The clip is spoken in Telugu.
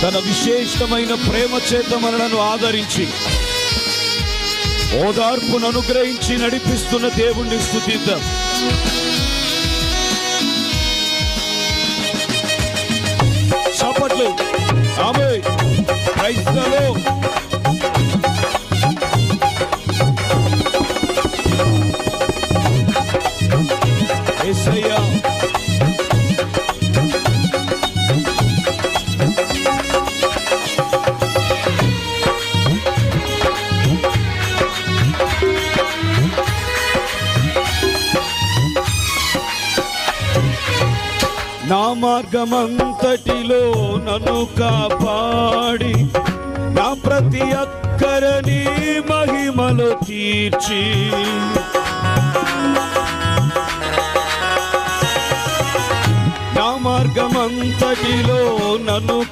తన విశేషమైన ప్రేమ చేత మనలను ఆదరించి ఓదార్పును అనుగ్రహించి నడిపిస్తున్న దేవుణ్ణి స్తుతిద్దాం. చప్పట్లు. ఆమేన్. Praise the lord. యేసయ్యా నా మార్గమంతటిలో నన్ను కాపాడి నా ప్రతి అక్కరని మహిమలో తీర్చి నా మార్గమంతటిలో నన్ను